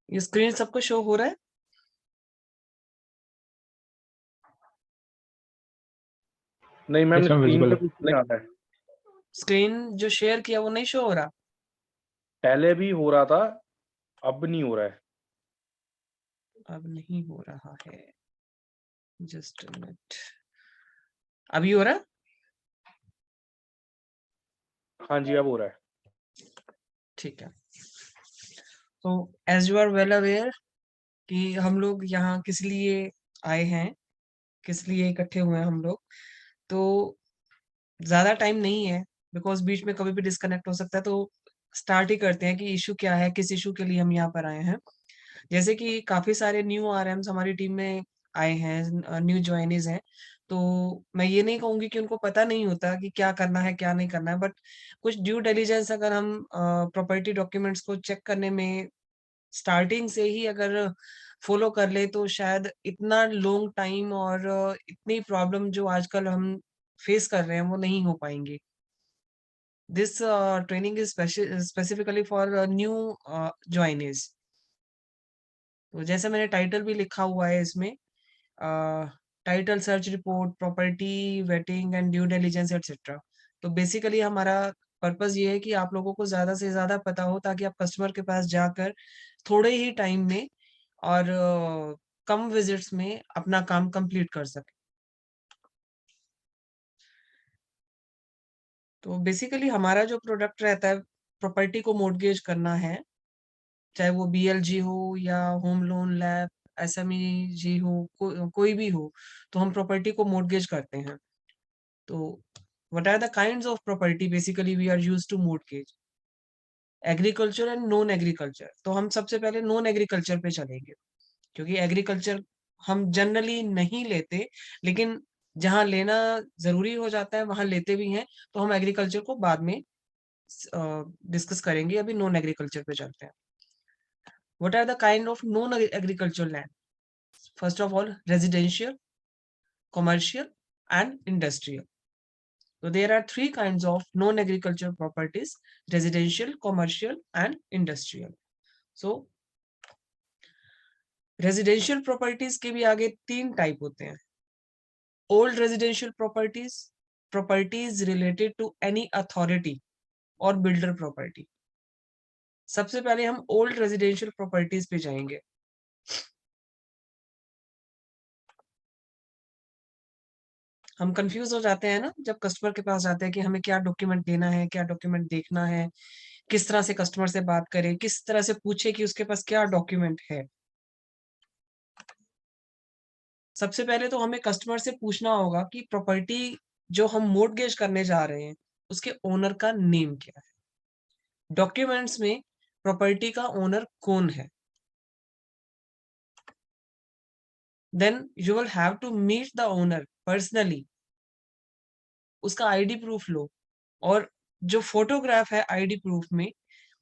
ये स्क्रीन सबको शो हो रहा है? नहीं ma'am, Yes, ma'am, screen visible पे है। कुछ नहीं आ रहा है। स्क्रीन जो शेयर किया वो नहीं शो हो रहा? पहले भी हो रहा था, अब नहीं हो रहा है। अब नहीं हो रहा है, जस्ट अ मिनट। अभी हो रहा है? हाँ जी, अब हो रहा है। ठीक है। तो as you are well aware कि हम लोग यहाँ किस लिए आए हैं, किस लिए इकट्ठे हुए हैं हम लोग, तो ज्यादा टाइम नहीं है बिकॉज बीच में कभी भी डिस्कनेक्ट हो सकता है। तो स्टार्ट ही करते हैं कि इशू क्या है, किस इशू के लिए हम यहाँ पर आए हैं। जैसे कि काफी सारे न्यू आरएम्स हमारी टीम में आए हैं, न्यू ज्वाइनीज हैं। तो मैं ये नहीं कहूंगी कि उनको पता नहीं होता कि क्या करना है क्या नहीं करना है, बट कुछ ड्यू डिलिजेंस अगर हम प्रॉपर्टी डॉक्यूमेंट्स को चेक करने में स्टार्टिंग से ही अगर फॉलो कर ले तो शायद इतना लॉन्ग टाइम और इतनी प्रॉब्लम जो आजकल हम फेस कर रहे हैं वो नहीं हो पाएंगे। This training is specifically for new joinees. तो जैसे मैंने टाइटल भी लिखा हुआ है इसमें, title search report property waiting and due diligence etcetera. तो बेसिकली हमारा पर्पस ये है कि आप लोगों को ज्यादा से ज्यादा पता हो ताकि आप कस्टमर के पास जाकर थोड़े ही टाइम में और कम विजिट्स में अपना काम कंप्लीट कर सके। तो बेसिकली हमारा जो प्रोडक्ट रहता है, प्रॉपर्टी को मोर्टगेज करना है, चाहे वो बीएलजी हो या होम लोन लैब एसएमई हो, कोई भी हो, तो हम प्रॉपर्टी को मोर्टगेज करते हैं। तो what are the kinds of property basically we are used to mortgage? Agriculture and non agriculture. तो हम सबसे पहले नॉन एग्रीकल्चर पे चलेंगे क्योंकि एग्रीकल्चर हम जनरली नहीं लेते, लेकिन जहाँ लेना जरूरी हो जाता है वहां लेते भी हैं। तो हम एग्रीकल्चर को बाद में डिस्कस करेंगे, अभी नॉन एग्रीकल्चर पे चलते हैं। What are the kind of non agriculture land? First of all residential, commercial and industrial. So there are three kinds of non-agricultural properties: residential, commercial and industrial. So residential properties के भी आगे तीन type होते हैं: old residential properties, properties related to any authority और builder property. सबसे पहले हम ओल्ड रेजिडेंशियल प्रॉपर्टीज पे जाएंगे। हम कंफ्यूज हो जाते हैं ना जब कस्टमर के पास जाते हैं कि हमें क्या डॉक्यूमेंट देना है, क्या डॉक्यूमेंट देखना है, किस तरह से कस्टमर से बात करें, किस तरह से पूछे कि उसके पास क्या डॉक्यूमेंट है। सबसे पहले तो हमें कस्टमर से पूछना होगा कि प्रॉपर्टी जो हम मोर्टगेज करने जा रहे हैं उसके ओनर का नेम क्या है, डॉक्यूमेंट्स में प्रॉपर्टी का ओनर कौन है। Then you will have to meet the owner personally, उसका आईडी प्रूफ लो, और जो फोटोग्राफ है आईडी प्रूफ में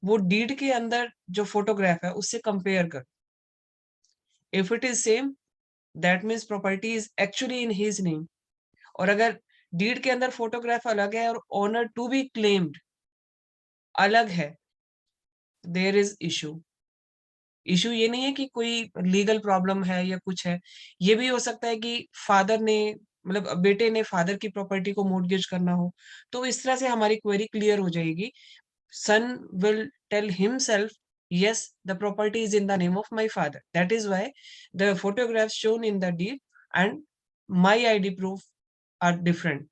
वो डीड के अंदर जो फोटोग्राफ है उससे कंपेयर कर। If it is same, that means property is actually in his name. और अगर डीड के अंदर फोटोग्राफ अलग है और ओनर टू बी क्लेम्ड अलग है, देयर इज इशू। इशू ये नहीं है कि कोई लीगल प्रॉब्लम है या कुछ है, ये भी हो सकता है कि फादर ने, मतलब बेटे ने फादर की प्रॉपर्टी को मोर्टगेज करना हो। तो इस तरह से हमारी क्वेरी क्लियर हो जाएगी। son will tell himself, yes, the property is in the name of my father, that is why the photographs shown in the deed and my id proof are different.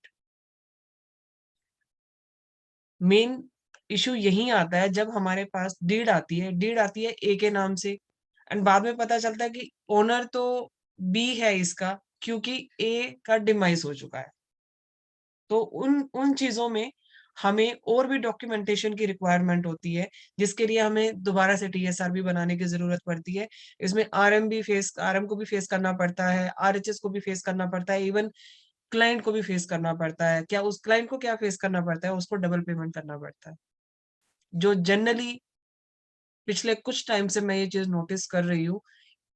Main issue यही आता है जब हमारे पास deed आती है ए के नाम से, एंड बाद में पता चलता है कि ओनर तो बी है इसका क्योंकि ए का डिमाइस हो चुका है। तो उन उन चीजों में हमें और भी डॉक्यूमेंटेशन की रिक्वायरमेंट होती है, जिसके लिए हमें दोबारा से टीएसआर भी बनाने की जरूरत पड़ती है। इसमें आरएम को भी फेस करना पड़ता है, आरएचएस को भी फेस करना पड़ता है, इवन क्लाइंट को भी फेस करना पड़ता है। क्या उस क्लाइंट को क्या फेस करना पड़ता है? उसको डबल पेमेंट करना पड़ता है, जो जनरली पिछले कुछ टाइम से मैं ये चीज नोटिस कर रही हूँ।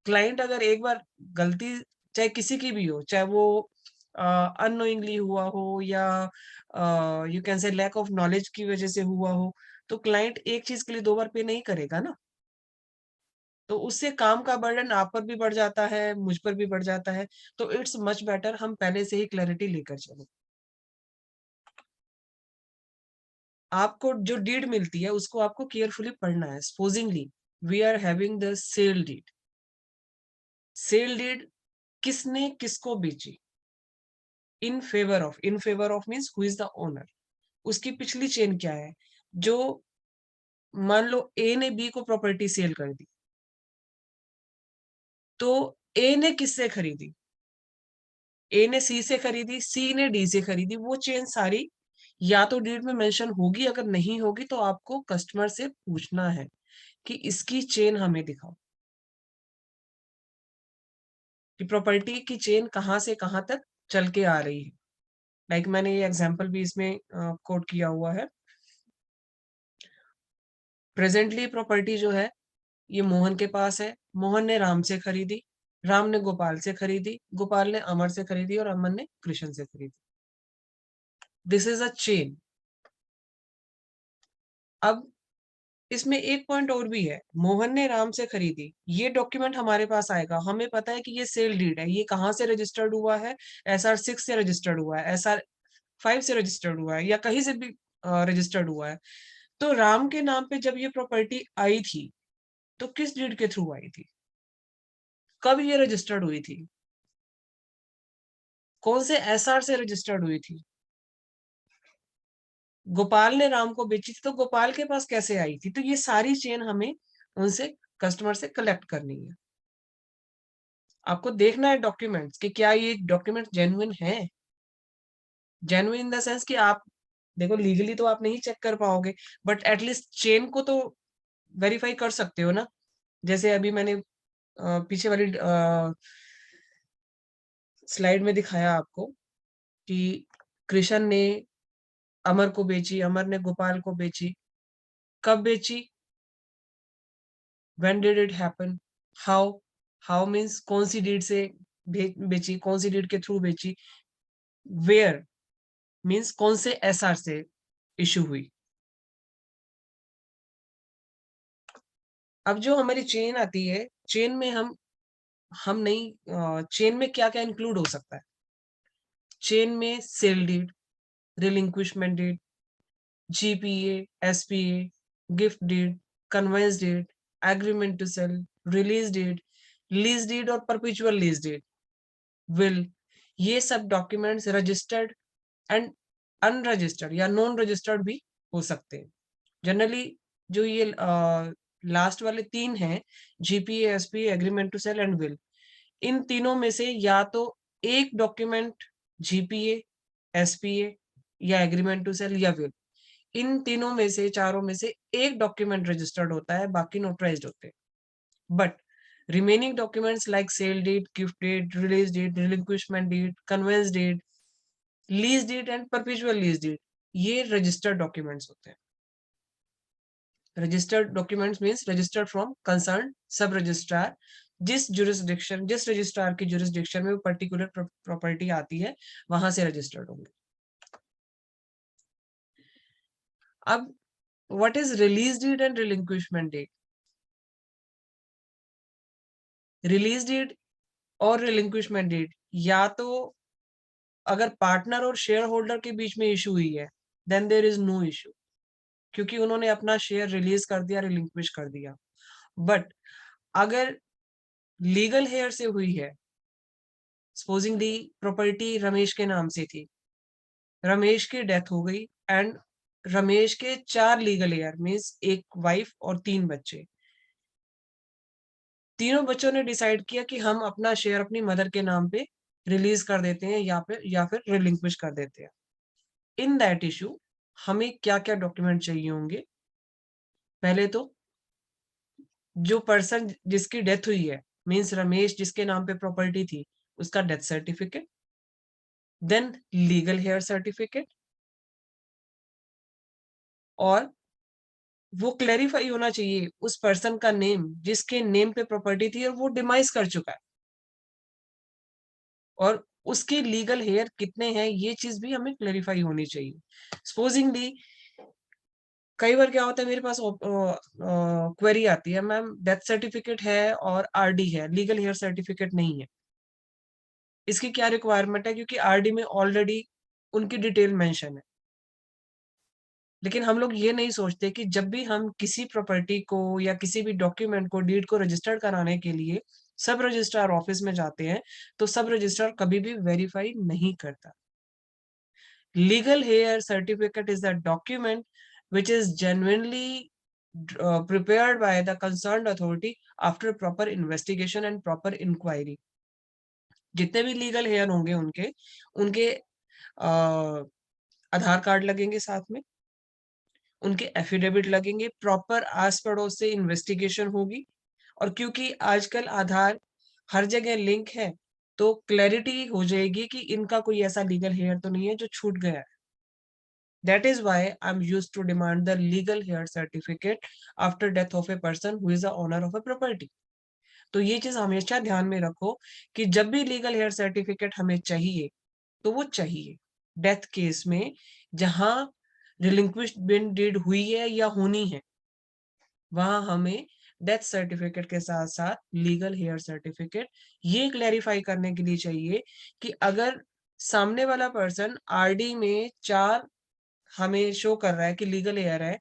क्लाइंट अगर एक बार गलती, चाहे किसी की भी हो, चाहे वो अननोइंगली हुआ हो या you can say lack of knowledge की वजह से हुआ हो, तो क्लाइंट एक चीज के लिए दो बार पे नहीं करेगा ना। तो उससे काम का बर्डन आप पर भी बढ़ जाता है, मुझ पर भी बढ़ जाता है। तो इट्स मच बेटर हम पहले से ही क्लैरिटी लेकर चलें। आपको जो डीड मिलती है उसको आपको केयरफुली पढ़ना है। Supposingly we are having the sale deed. Sale deed किसने किसको बेची? In favour of, in favour of means who is the owner. उसकी पिछली चेन क्या है? जो मान लो ए ने बी को प्रॉपर्टी सेल कर दी, तो ए ने किससे खरीदी? ए ने सी से खरीदी, सी ने डी से खरीदी। वो चेन सारी या तो डीड में मेंशन होगी, अगर नहीं होगी तो आपको कस्टमर से पूछना है कि इसकी चेन हमें दिखाओ, कि प्रॉपर्टी की चेन कहाँ से कहाँ तक चल के आ रही है। लाइक मैंने ये एग्जांपल भी इसमें कोट किया हुआ है। प्रेजेंटली प्रॉपर्टी जो है ये मोहन के पास है। मोहन ने राम से खरीदी, राम ने गोपाल से खरीदी, गोपाल ने अमर से खरीदी और अमर ने कृष्ण से खरीदी। This is a chain. अब इसमें एक पॉइंट और भी है। मोहन ने राम से खरीदी, ये डॉक्यूमेंट हमारे पास आएगा, हमें पता है कि ये सेल डीड है। ये कहाँ से रजिस्टर्ड हुआ है? SR6 से रजिस्टर्ड हुआ है, SR5 से रजिस्टर्ड हुआ है, या कहीं से भी रजिस्टर्ड हुआ है। तो राम के नाम पे जब ये प्रॉपर्टी आई थी तो किस डीड के थ्रू आई थी? कब ये रजिस्टर्ड हुई थी? कौन से SR से रजिस्टर्ड हुई थी? गोपाल ने राम को बेची थी तो गोपाल के पास कैसे आई थी? तो ये सारी चेन हमें उनसे, कस्टमर से कलेक्ट करनी है। आपको देखना है डॉक्यूमेंट्स कि क्या ये डॉक्यूमेंट जेन्युइन है। जेन्युइन इन द सेंस कि आप देखो, लीगली तो आप नहीं चेक कर पाओगे, बट एटलीस्ट चेन को तो वेरीफाई कर सकते हो ना। जैसे अभी मैंने पीछे वाली स्लाइड में दिखाया आपको कि कृष्ण ने अमर को बेची, अमर ने गोपाल को बेची। कब बेची? When did it happen? How? How means कौन सी डीड से बेची, कौन सी डीड के थ्रू बेची। वेयर मीन्स कौन से SR से इशू हुई। अब जो हमारी चेन आती है, चेन में हम नहीं, चेन में क्या क्या इंक्लूड हो सकता है? चेन में sale deed, relinquishment deed, GPA, SPA, gift deed, conveyance deed, agreement to sale, release deed, lease deed और परपेचुअल लीज डीड, विल। ये सब डॉक्यूमेंट्स रजिस्टर्ड एंड अनरजिस्टर्ड या नॉन रजिस्टर्ड भी हो सकते हैं। जनरली जो ये लास्ट वाले तीन हैं, GPA, SPA, agreement to sale and will, इन तीनों में से या तो एक डॉक्यूमेंट GPA, SPA या एग्रीमेंट टू सेल या विल, इन तीनों में से, चारों में से एक डॉक्यूमेंट रजिस्टर्ड होता है, बाकी नोटराइज्ड होते हैं। But remaining documents like sale deed, gift deed, release deed, relinquishment deed, conveyance deed, lease deed and perpetual lease deed, ये रजिस्टर्ड डॉक्यूमेंट्स होते हैं। Registered documents means registered from concern sub registrar. जिस jurisdiction, जिस registrar की jurisdiction में वो particular property आती है, वहां से रजिस्टर्ड होंगे। अब what is release deed and relinquishment deed? Release deed और रिलिंक्विशमेंट डीड या तो अगर पार्टनर और शेयर होल्डर के बीच में इशू हुई है, then there is no issue, क्योंकि उन्होंने अपना शेयर रिलीज कर दिया, रिलिंक्विश कर दिया। बट अगर लीगल हेयर से हुई है, सपोजिंगली प्रॉपर्टी रमेश के नाम से थी, रमेश की डेथ हो गई एंड रमेश के 4 लीगल हेयर मीन्स एक वाइफ और 3 बच्चे, तीनों बच्चों ने डिसाइड किया कि हम अपना शेयर अपनी मदर के नाम पे रिलीज कर देते हैं या फिर रिलिंक्विश कर देते हैं। इन दैट इशू हमें क्या क्या डॉक्यूमेंट चाहिए होंगे? पहले तो जो पर्सन जिसकी डेथ हुई है, मीन्स रमेश जिसके नाम पे प्रॉपर्टी थी, उसका death certificate, then legal heir certificate, और वो क्लेरिफाई होना चाहिए उस पर्सन का नेम जिसके नेम पे प्रॉपर्टी थी और वो डिमाइस कर चुका है, और उसके लीगल हेयर कितने हैं, ये चीज भी हमें क्लेरिफाई होनी चाहिए। सपोजिंगली कई बार क्या होता है, मेरे पास क्वेरी आती है, मैम डेथ सर्टिफिकेट है और आरडी है, लीगल हेयर सर्टिफिकेट नहीं है, इसकी क्या रिक्वायरमेंट है? क्योंकि आरडी में ऑलरेडी उनकी डिटेल मेंशन है। लेकिन हम लोग ये नहीं सोचते कि जब भी हम किसी प्रॉपर्टी को या किसी भी डॉक्यूमेंट को, डीड को रजिस्टर्ड कराने के लिए सब रजिस्ट्रार ऑफिस में जाते हैं, तो सब रजिस्ट्रार कभी भी वेरीफाई नहीं करता। Legal heir certificate is a document which is genuinely prepared by the concerned authority after proper investigation and proper inquiry. जितने भी लीगल हेयर होंगे उनके उनके आधार कार्ड लगेंगे, साथ में उनके एफिडेविट लगेंगे, प्रॉपर आस पड़ोस से इन्वेस्टिगेशन होगी, और क्योंकि आजकल आधार हर जगह लिंक है, तो क्लैरिटी हो जाएगी कि इनका कोई ऐसा लीगल हेयर तो नहीं है जो छूट गया है। That is why I'm used to demand the legal heir certificate after death of a person who is the owner of a property. तो ये चीज हमेशा ध्यान में रखो कि जब भी लीगल हेयर सर्टिफिकेट हमें चाहिए, तो वो चाहिए डेथ केस में, जहां रिलिंक्विश्ड बिन डीड हुई है या होनी है, वहां हमें डेथ सर्टिफिकेट के साथ साथ लीगल हेयर सर्टिफिकेट ये क्लैरिफाई करने के लिए चाहिए कि अगर सामने वाला पर्सन आरडी में 4 हमें शो कर रहा है कि लीगल हेयर है,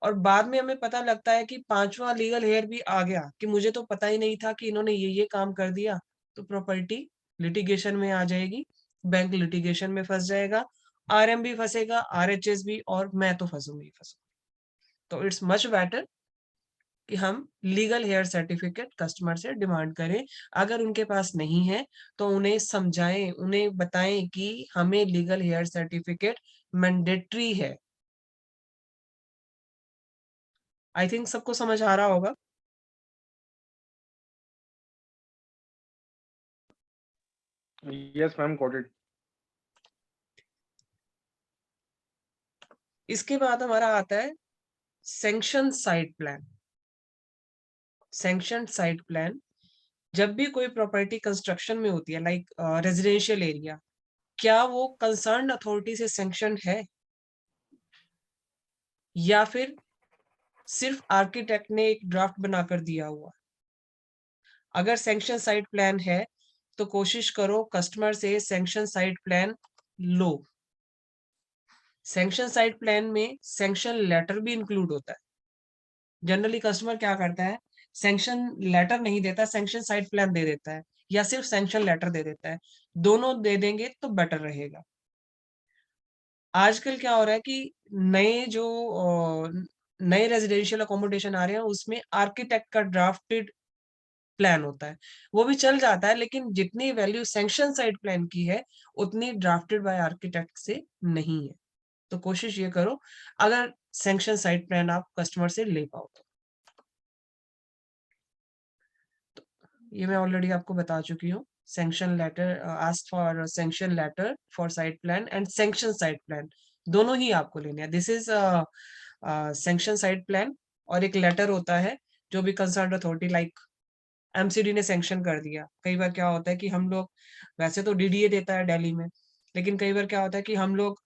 और बाद में हमें पता लगता है कि 5वां लीगल हेयर भी आ गया, कि मुझे तो पता ही नहीं था कि इन्होंने ये काम कर दिया, तो प्रॉपर्टी लिटिगेशन में आ जाएगी, बैंक लिटिगेशन में फंस जाएगा, आरएम भी फंसेगा, आरएचएस भी, और मैं तो फंसूंगी। तो इट्स मच बेटर कि हम लीगल हेयर सर्टिफिकेट कस्टमर से डिमांड करें। अगर उनके पास नहीं है तो उन्हें समझाएं, उन्हें बताएं कि हमें लीगल हेयर सर्टिफिकेट मैंडेटरी है। आई थिंक सबको समझ आ रहा होगा। Yes, ma'am, got it. इसके बाद हमारा आता है sanction site plan. Sanction site plan, जब भी कोई प्रॉपर्टी कंस्ट्रक्शन में होती है, लाइक रेजिडेंशियल एरिया, क्या वो कंसर्न अथॉरिटी से सैंक्शन है, या फिर सिर्फ आर्किटेक्ट ने एक ड्राफ्ट बनाकर दिया हुआ? अगर सैंक्शन साइट प्लान है तो कोशिश करो कस्टमर से सैंक्शन साइट प्लान लो। सैंक्शन साइट प्लान में सैंक्शन लेटर भी इंक्लूड होता है। जनरली कस्टमर क्या करता है, सैंक्शन लेटर नहीं देता, सैंक्शन साइट प्लान दे देता है, या सिर्फ सैंक्शन लेटर दे देता है। दोनों दे देंगे तो बेटर रहेगा। आजकल क्या हो रहा है कि नए जो नए रेजिडेंशियल अकोमोडेशन आ रहे हैं, उसमें आर्किटेक्ट का ड्राफ्टेड प्लान होता है, वो भी चल जाता है, लेकिन जितनी वैल्यू सैंक्शन साइट प्लान की है, उतनी ड्राफ्टेड बाय आर्किटेक्ट से नहीं है। तो कोशिश ये करो अगर सैंक्शन साइट प्लान आप कस्टमर से ले पाओ तो। ये मैं ऑलरेडी आपको बता चुकी हूँ। Sanction letter, ask for sanction letter for site plan and sanction site plan, दोनों ही आपको लेने हैं। This is sanction site plan, और एक लेटर होता है जो भी कंसर्न अथॉरिटी लाइक एमसीडी ने सैंक्शन कर दिया। कई बार क्या होता है कि हम लोग, वैसे तो डीडीए देता है दिल्ली में, लेकिन कई बार क्या होता है कि हम लोग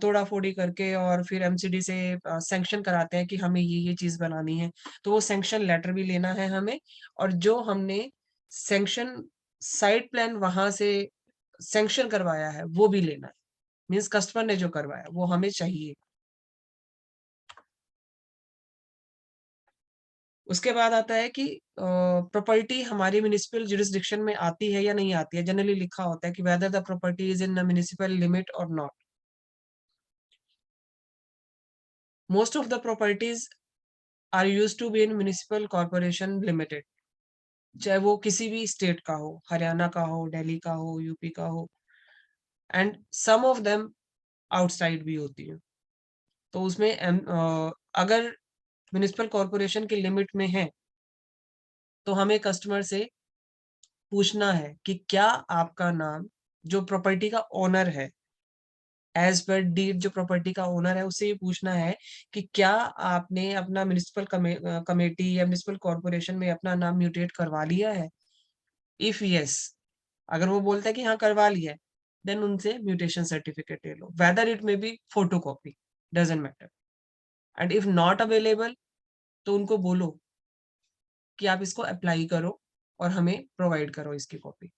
तोड़ा फोड़ी करके और फिर एमसीडी से सैंक्शन कराते हैं कि हमें ये चीज बनानी है, तो वो सैंक्शन लेटर भी लेना है हमें, और जो हमने सैंक्शन साइट प्लान वहां से सैंक्शन करवाया है वो भी लेना है। मीन्स कस्टमर ने जो करवाया वो हमें चाहिए। उसके बाद आता है कि प्रॉपर्टी हमारी म्युनिसिपल जुरिस्डिक्शन में आती है या नहीं आती है। जनरली लिखा होता है कि whether the property is in municipal limit और not. Most of the properties are used to be in municipal corporation limited, चाहे वो किसी भी स्टेट का हो, हरियाणा का हो, दिल्ली का हो, यूपी का हो, and some of them outside भी होती है। तो उसमें अगर म्युनिसिपल कॉर्पोरेशन की लिमिट में है, तो हमें कस्टमर से पूछना है कि क्या आपका नाम, जो प्रॉपर्टी का ओनर है, एज पर डीड जो प्रॉपर्टी का ओनर है, उससे ये पूछना है कि क्या आपने अपना म्युनिसिपल कमेटी या म्युनिसिपल कॉर्पोरेशन में अपना नाम म्यूटेट करवा लिया है। इफ यस, अगर वो बोलता है कि हाँ करवा लिया है, देन उनसे म्यूटेशन सर्टिफिकेट ले लो, whether it may be photo copy, doesn't matter. And if not available तो उनको बोलो कि आप इसको अप्लाई करो और हमें प्रोवाइड करो इसकी copy.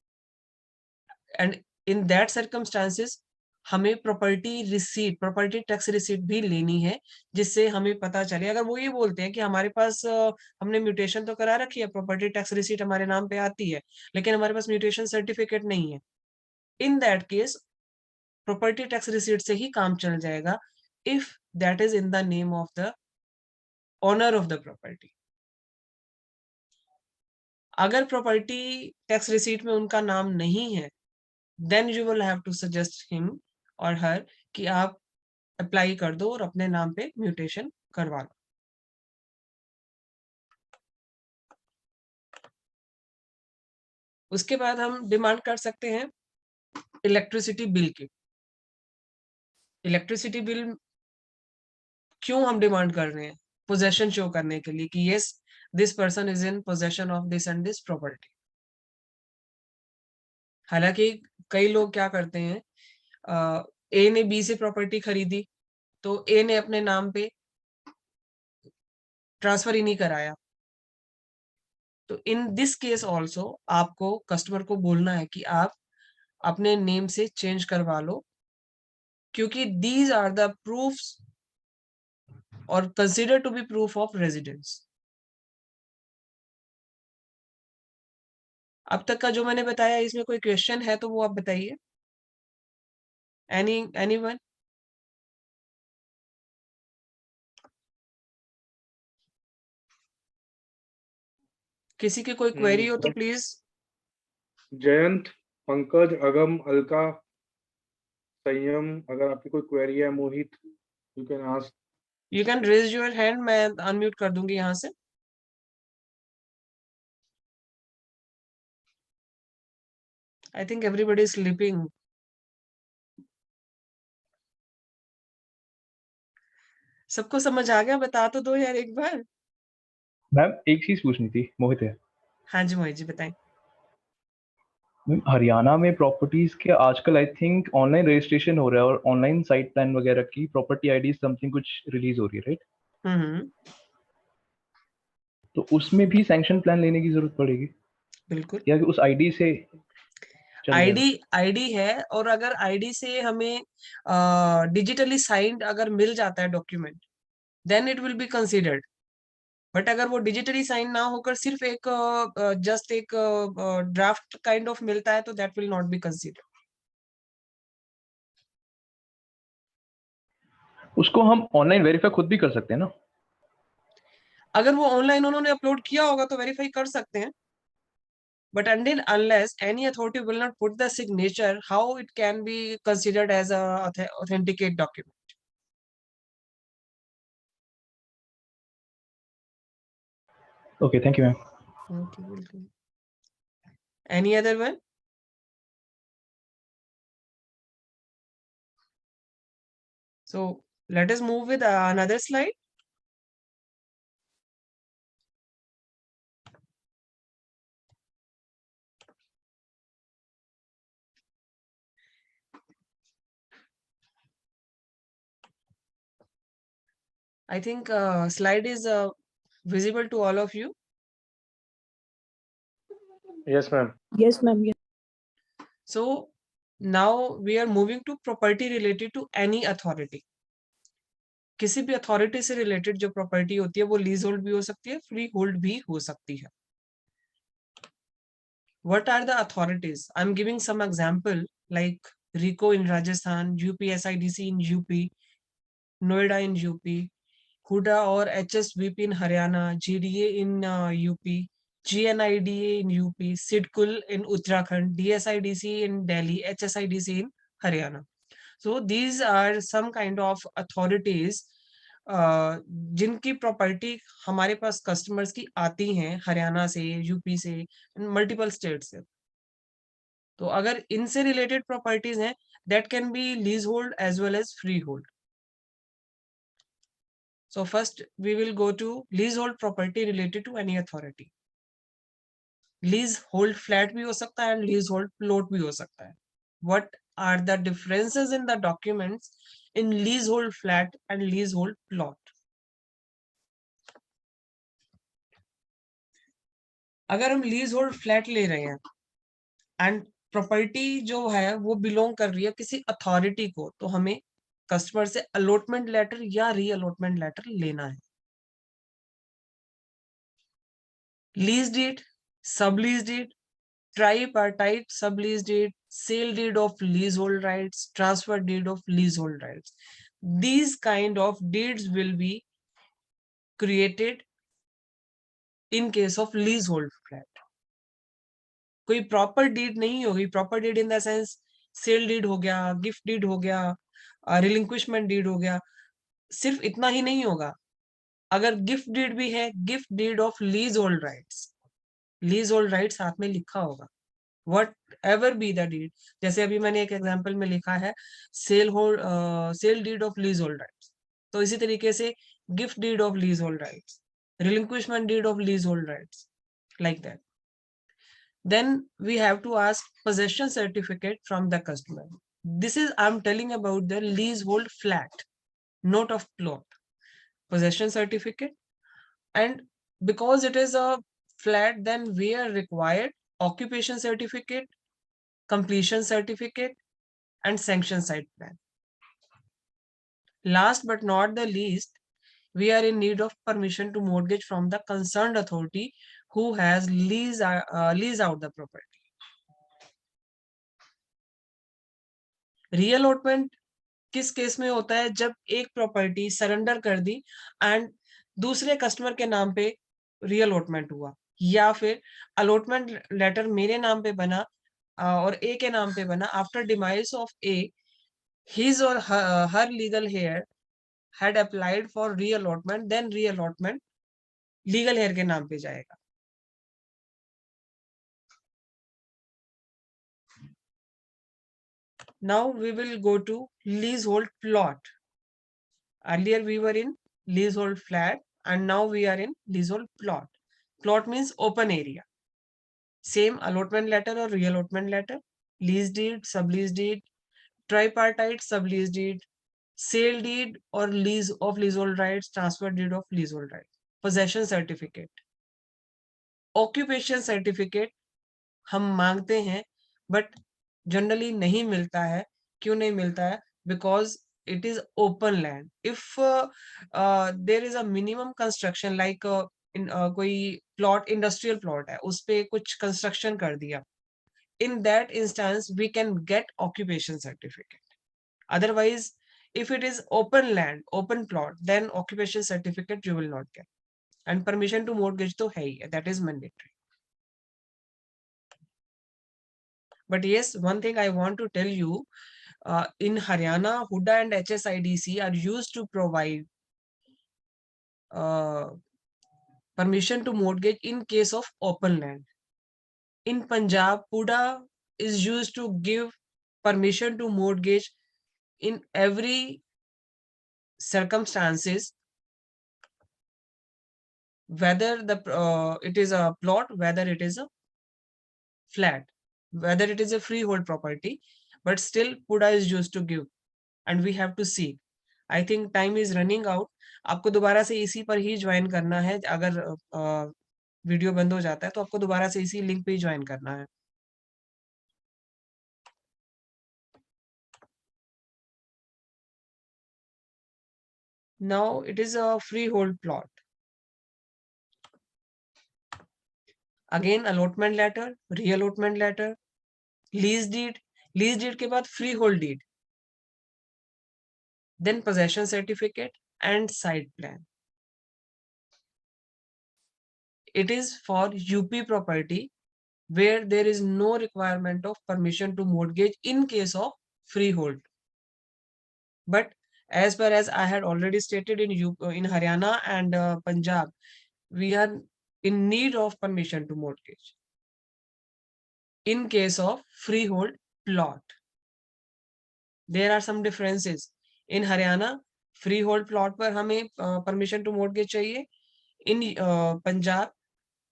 And in that circumstances हमें प्रॉपर्टी टैक्स रिसीट भी लेनी है, जिससे हमें पता चले। अगर वो ये बोलते हैं कि हमारे पास हमने म्यूटेशन तो करा रखी है, प्रॉपर्टी टैक्स रिसीट हमारे नाम पे आती है, लेकिन हमारे पास म्यूटेशन सर्टिफिकेट नहीं है, in that case property tax receipt से ही काम चल जाएगा, if that is in the name of the owner of the property. अगर प्रॉपर्टी टैक्स रिसीट में उनका नाम नहीं है, then you will have to suggest him और हर कि आप अप्लाई कर दो और अपने नाम पे म्यूटेशन करवा लो। उसके बाद हम डिमांड कर सकते हैं इलेक्ट्रिसिटी बिल की। इलेक्ट्रिसिटी बिल क्यों हम डिमांड कर रहे हैं? पोजेशन शो करने के लिए कि yes, this person is in possession of this and this property. हालांकि कई लोग क्या करते हैं, ए ने बी से प्रॉपर्टी खरीदी तो ए ने अपने नाम पे ट्रांसफर ही नहीं कराया। तो इन दिस केस ऑल्सो आपको कस्टमर को बोलना है कि आप अपने नेम से चेंज करवा लो, क्योंकि दीज आर द प्रूफ्स और consider to be proof of residence. अब तक का जो मैंने बताया, इसमें कोई क्वेश्चन है तो वो आप बताइए। एनीवन? किसी की कोई क्वेरी हो तो प्लीज। जयंत, पंकज, अगम, अलका, संयम, अगर आपकी कोई क्वेरी है, Mohit, you can ask. You can raise your hand, मैं अनम्यूट कर दूंगी यहाँ से। I think everybody is sleeping. सबको समझ आ गया? बता तो दो यार एक बार। मैम एक चीज पूछनी थी, मोहित है। हाँ जी मोहित जी बताएं। मैम हरियाणा में प्रॉपर्टीज के आजकल आई थिंक ऑनलाइन रजिस्ट्रेशन हो रहा है और ऑनलाइन साइट प्लान वगैरह की प्रॉपर्टी आईडी समथिंग कुछ रिलीज हो रही है, राइट? हम्म, तो उसमें भी सैंक्शन प्लान लेने की जरूरत पड़ेगी बिल्कुल। या कि उस आईडी से चल जाएगा? आईडी है, और अगर आईडी से हमें डिजिटली साइंड अगर मिल जाता है document, then it will be considered. But अगर वो डिजिटली साइन ना होकर सिर्फ एक जस्ट एक ड्राफ्ट काइंड ऑफ मिलता है, तो that will not be considered. उसको हम ऑनलाइन वेरीफाई खुद भी कर सकते हैं ना? अगर वो ऑनलाइन उन्होंने अपलोड किया होगा तो वेरीफाई कर सकते हैं, but unless any authority will not put the signature, how it can be considered as a authenticate document? Okay, thank you, ma'am. Okay, welcome. Any other one? So let us move with another slide. I think slide is visible to all of you. Yes, ma'am. Yes, ma'am. Yes. So now we are moving to property related to any authority. किसी भी authority से related जो property होती है वो lease hold भी हो सकती है, फ्री होल्ड भी हो सकती है। What are the authorities? I'm giving some example like RICO in Rajasthan, UPSIDC in UP, Noida in UP, HUDA or HSBP in Haryana, GDA in UP, GNIDA in UP, SIDCUL in Uttarakhand, DSIDC in Delhi, HSIDC in Haryana. So these are some kind of authorities जिनकी property हमारे पास customers की आती हैं हरियाणा से, UP से, multiple state से। तो अगर इनसे रिलेटेड प्रॉपर्टीज हैं, that can be lease hold as well as free hold. So first we will go to leasehold property related to any authority. Leasehold flat भी हो सकता है and leasehold plot भी हो सकता है. What are the differences in the documents in leasehold flat and leasehold plot? अगर हम लीज होल्ड फ्लैट ले रहे हैं एंड प्रॉपर्टी जो है वो बिलोंग कर रही है किसी अथॉरिटी को, तो हमें कस्टमर से अलॉटमेंट लेटर या री अलॉटमेंट लेटर लेना है। Lease deed, sublease deed, tripartite sublease deed, sale deed of leasehold rights, transfer deed of leasehold rights. These kind of deeds will be created in case of leasehold flat. कोई proper deed नहीं होगी, proper deed in the sense sale deed हो गया, gift deed हो गया, रिलिंक्विशमेंट deed हो गया, सिर्फ इतना ही नहीं होगा। अगर गिफ्ट डीड भी है, gift deed of lease hold rights, lease hold rights साथ में लिखा होगा, whatever be the deed. जैसे अभी मैंने एक एग्जाम्पल में लिखा है sale deed of lease hold rights, तो इसी तरीके से gift deed of lease hold rights, relinquishment deed of lease hold rights, like that. Then we have to ask possession certificate from the customer. This is, I'm telling about the leasehold flat, not of plot. Possession certificate, and because it is a flat, then we are required occupation certificate, completion certificate, and sanction site plan. Last but not the least, we are in need of permission to mortgage from the concerned authority who has lease out the property. रीअलॉटमेंट किस case में होता है? जब एक property surrender कर दी and दूसरे customer के नाम पे रीअलॉटमेंट हुआ, या फिर अलॉटमेंट लेटर मेरे नाम पे बना और ए के नाम पे बना। After demise of A, his or her legal heir had applied for reallotment, then reallotment legal heir के नाम पे जाएगा। Now we will go to leasehold plot. Earlier we were in leasehold flat and now we are in leasehold plot. Plot means open area. Same allotment letter or reallotment letter, lease deed, sublease deed, tripartite sublease deed, sale deed or lease of leasehold rights, transfer deed of leasehold rights, possession certificate, occupation certificate हम मांगते हैं but generally नहीं मिलता है। क्यों नहीं मिलता है? Because it is open land. If there is a minimum construction like कोई प्लॉट, इंडस्ट्रियल प्लॉट है, उस पे कुछ कंस्ट्रक्शन कर दिया, in that instance we can get occupation certificate. Otherwise, if it is open land, open plot, then occupation certificate you will not get, and permission to mortgage to hai, that is mandatory. But yes, one thing I want to tell you, in Haryana, Huda and HSIDC are used to provide permission to mortgage in case of open land. In Punjab, Huda is used to give permission to mortgage in every circumstances, whether it is a plot, whether it is a flat, whether it is a freehold property, but still Huda is used to give, and we have to see. I think time is running out. आपको दोबारा से इसी पर ही join करना है। अगर video बंद हो जाता है तो आपको दोबारा से इसी लिंक पे ही ज्वाइन करना है। Now it is a free hold plot. Again allotment letter, reallotment letter, lease deed, lease deed के बाद free hold deed, then possession certificate and site plan. It is for UP property where there is no requirement of permission to mortgage in case of freehold. But as far as I had already stated, in Haryana and Punjab, we are in need of permission to mortgage in case of freehold plot. There are some differences. In Haryana, freehold plot पर हमें permission to mortgage चाहिए. In Punjab,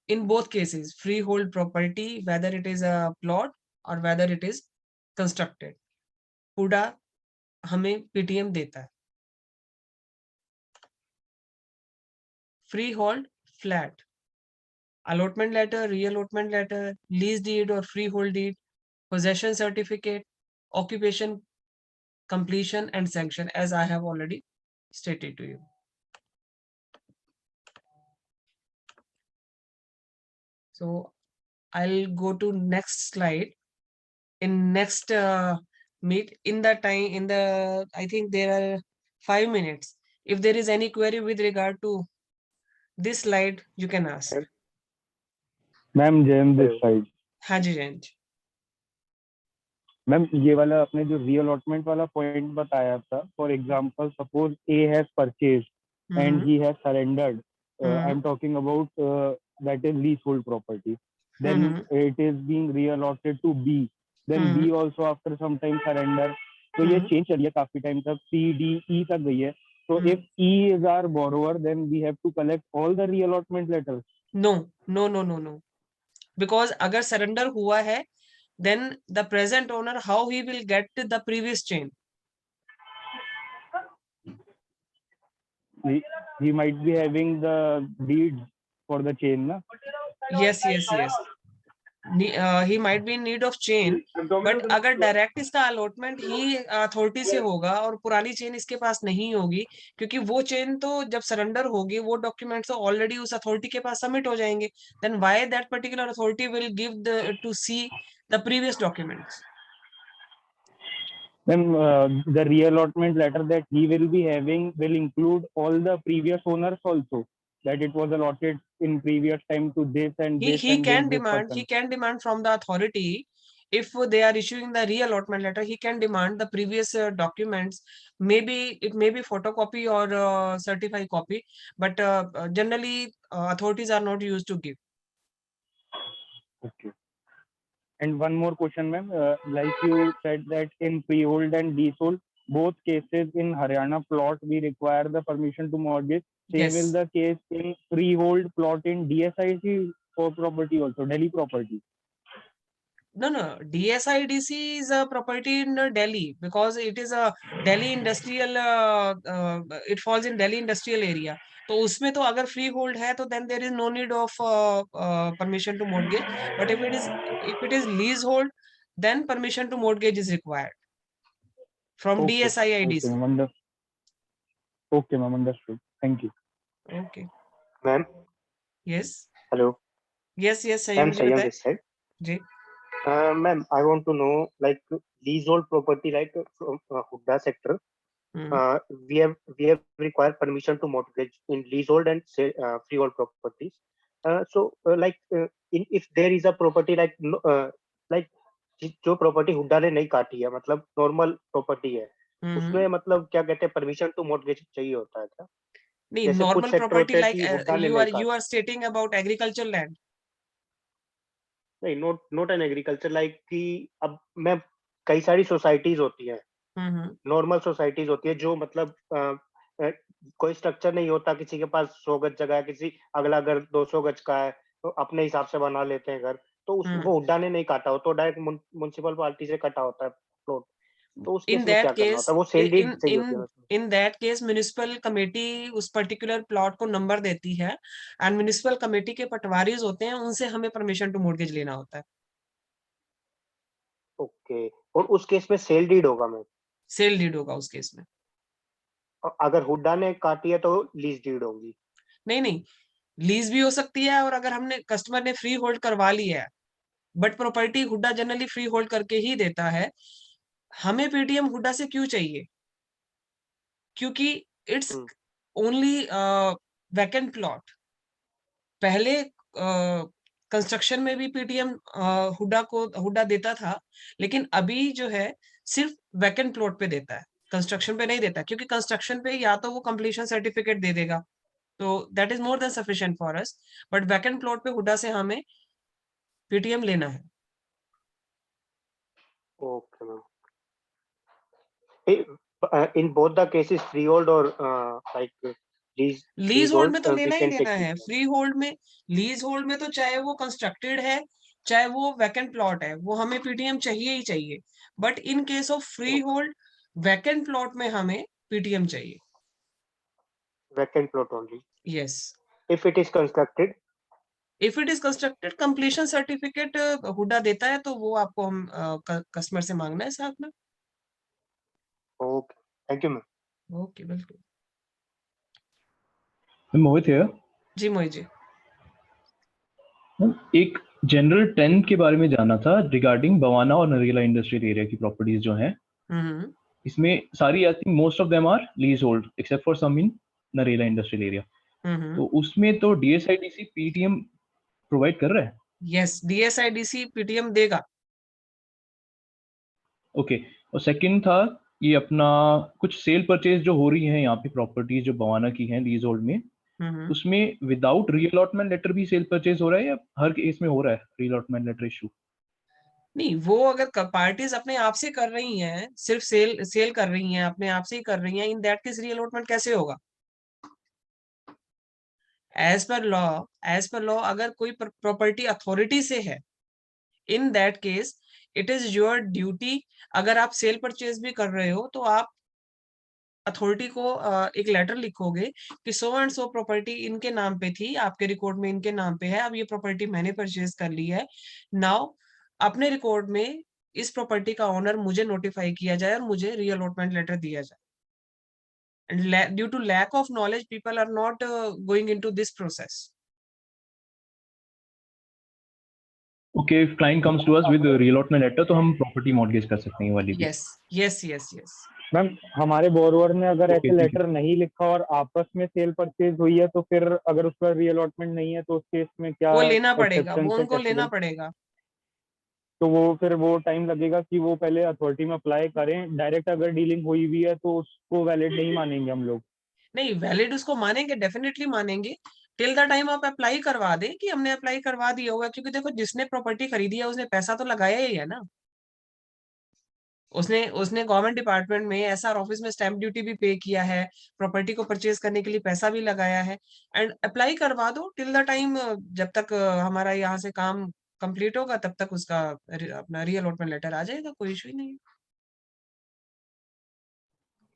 in both cases, freehold property, whether it is a plot or whether it is constructed, Hooda हमें PTM देता है। Freehold flat, allotment letter, reallotment letter, lease deed or freehold deed, possession certificate, occupation, completion and sanction, as I have already stated to you. So I'll go to next slide. In next meet, in the time, in the, I think there are 5 minutes. If there is any query with regard to this slide, you can ask. Ma'am Jain this side. हाँ जी Jayant. Ma'am ये वाला आपने जो रीअलॉटमेंट वाला point बताया था, for example suppose A has purchase and he has surrendered, I am talking about that is lease hold property, then it is being reallocated to B, then B also after some time surrender, तो ये change चल रही है काफी time तक, C D E तक गई है, तो if E is our borrower then we have to collect all the reallotment letters. No, no, no, no, no, because अगर surrender हुआ है, then the present owner, how he will get the previous chain? He might be having the deeds for the chain, na? Yes, yes, yes. He might be in need of chain, but अगर direct इसका allotment ही authority से होगा और पुरानी chain इसके पास नहीं होगी, क्योंकि वो चेन तो जब सरेंडर होगी वो डॉक्यूमेंट्स तो ऑलरेडी उस अथॉरिटी के पास सबमिट हो जाएंगे, then why that particular authority will give to see the previous documents? Then the reallotment letter that he will be having will include all the previous owners also, that it was allotted in previous time to this and this He and can this demand, person. he can demand from the authority, if they are issuing the reallotment letter, he can demand the previous documents. Maybe it may be photocopy or certified copy, but generally authorities are not used to give. Okay. And one more question, ma'am. Like you said that in freehold and leasehold, both cases in Haryana plot, we require the permission to mortgage. Same Yes. is the case in freehold plot in DSIC for property also, Delhi property. No, no, DSIDC is a property in Delhi because it is a Delhi industrial, it falls in Delhi industrial area. तो उसमें तो अगर free hold है तो then there is no need of permission to mortgage. But if it is leasehold, then permission to mortgage is required from Okay. DSIIDC. Okay, ma'am. Okay, ma'am. Understood. Thank you. Okay. Ma'am Yes. Hello Yes, yes, ma'am Sanyam ji Sanyam बताएं। This side. जी। Ma'am I want to know like leasehold property like HUDA sector, we have required permission to mortgage in leasehold and freehold properties. If there is a property like जो property Hooda ने नहीं काटी है, मतलब normal property है, उसमें मतलब क्या कहते हैं परमिशन टू मॉर्गेज चाहिए होता है क्या? नहीं, जैसे कुछ नॉर्मल सेक्टर प्रॉपर्टी होते हैं लाइक कि हुड्डा ने नहीं you काटा। are stating about agricultural land. नहीं, नॉट एन एग्रीकल्चर, लाइक कि अब मैं कई सारी सोसाइटीज होती है, नॉर्मल सोसाइटीज होती है जो मतलब कोई स्ट्रक्चर नहीं होता, किसी के पास 100 गज जगह है, किसी अगला घर 200 गज का है, तो अपने हिसाब से बना लेते हैं घर, तो वो हुड्डा ने नहीं काटा हो, तो डायरेक्ट म्युनिसिपल पार्टी से कटा होता है प्लॉट, तो उस केस में क्या करना होता है? वो सेल डीड चाहिए होती है। in that case municipal committee उस पर्टिकुलर प्लॉट को नंबर देती है एंड म्युनिसिपल कमेटी के पटवारीज होते हैं, उनसे हमें परमिशन टू मॉर्गेज लेना होता है। ओके, और उस केस में सेल डीड होगा? मैं सेल डीड होगा उस केस में। अगर हुड्डा ने काटी है तो लीज डीड होगी? नहीं नहीं, लीज भी हो सकती है, और अगर हमने कस्टमर ने फ्री होल्ड करवा ली है, but property Hooda generally free hold करके ही देता है। हमें पीटीएम हुड्डा से क्यों चाहिए? क्योंकि इट्स ओनली वैकेंट प्लॉट। पहले कंस्ट्रक्शन में भी पीटीएम हुड्डा देता था, लेकिन अभी जो है सिर्फ वैकेंट प्लॉट पे देता है, कंस्ट्रक्शन पे नहीं देता, क्योंकि कंस्ट्रक्शन पे या तो वो कंप्लीशन सर्टिफिकेट दे देगा, तो that is more than sufficient for us, but vacant plot पे हुड्डा से हमें पीटीएम लेना है। Okay ma'am, in both the cases freehold or like lease hold में तो we लेना ही can लेना take है। फ्री होल्ड में, लीज होल्ड में तो चाहे वो कंस्ट्रक्टेड है चाहे वो वैकेंट प्लॉट है, वो हमें पीटीएम चाहिए ही चाहिए। But in case of free hold vacant plot में हमें पीटीएम चाहिए। vacant plot only yes. if it is constructed? If it is constructed, completion certificate HUDA देता है, तो वो आपको हम कस्टमर से मांगना है साथ में। Okay, thank you ma'am. Okay, बिल्कुल। मोहित है जी मोहित जी। एक जनरल ट्रेंड के बारे में जानना था रिगार्डिंग बवाना और नरेला इंडस्ट्रियल एरिया की प्रॉपर्टीज जो हैं, इसमें सारी I think most of them are lease hold except for some in Narela industrial area. तो उसमें तो डीएसआईडीसी पीटीएम प्रोवाइड कर रहा है? यस, डीएसआईडीसी पीटीएम देगा। ओके, और सेकंड था ये अपना कुछ सेल परचेज जो हो रही है यहाँ पे प्रॉपर्टीज जो बवाना की हैं लीज होल्ड में, उसमें विदाउट रीअलॉटमेंट लेटर भी सेल परचेज हो रहा है या हर केस में हो रहा है रीअलॉटमेंट लेटर इशू? नहीं, वो अगर पार्टीज अपने आप से कर रही हैं, सिर्फ सेल कर रही हैं, अपने आप से ही कर रही हैं, इन दैट केस रीअलॉटमेंट कैसे होगा? एज पर लॉ अगर कोई प्रॉपर्टी अथॉरिटी से है, in that case it is your duty. अगर आप सेल परचेज भी कर रहे हो तो आप अथॉरिटी को एक लेटर लिखोगे कि सो एंड सो प्रॉपर्टी इनके नाम पे थी, आपके रिकॉर्ड में इनके नाम पे है, अब ये प्रॉपर्टी मैंने परचेज कर ली है। नाउ अपने रिकॉर्ड में इस प्रॉपर्टी का ओनर मुझे नोटिफाई किया जाए और मुझे रीअलॉटमेंट लेटर दिया जाए। And due to lack of knowledge people are not going into this process. Okay, if client comes to us with reallotment letter तो हम प्रॉपर्टी मॉर्गेज कर सकते हैं ये वाली भी? Yes yes yes yes. Ma'am हमारे बोरोवर ने अगर Okay, ऐसे ठीक है। लेटर नहीं लिखा और आपस में सेल परचेज हुई है तो फिर अगर उसका रीअलॉटमेंट नहीं है तो उस केस में क्या वो लेना पड़ेगा, exceptions वो है उनको लेना possible? पड़ेगा। तो वो फिर वो टाइम लगेगा कि वो पहले अथॉरिटी में अप्लाई करें, डायरेक्ट अगर डीलिंग हुई भी है तो उसको वैलिड नहीं मानेंगे हम लोग? नहीं, वैलिड उसको मानेंगे, डेफिनेटली मानेंगे, टिल द टाइम आप अप्लाई करवा दें कि हमने अप्लाई करवा दिया होगा। क्योंकि देखो, जिसने प्रॉपर्टी खरीदी है उसने पैसा तो लगाया ही है ना। उसने उसने गवर्नमेंट डिपार्टमेंट में एसआर ऑफिस में स्टैंप ड्यूटी भी पे किया है, प्रॉपर्टी को परचेज करने के लिए पैसा भी लगाया है। एंड अप्लाई करवा दो टिल द टाइम, जब तक हमारा यहाँ से काम कंप्लीट होगा तब तक उसका अपना रीअलॉटमेंट लेटर आ जाएगा, कोई इशू ही नहीं।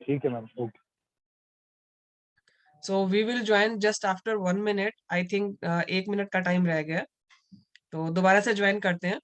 ठीक है ma'am, okay. So we will join just after 1 minute, I think 1 minute का टाइम रह गया, तो दोबारा से ज्वाइन करते हैं।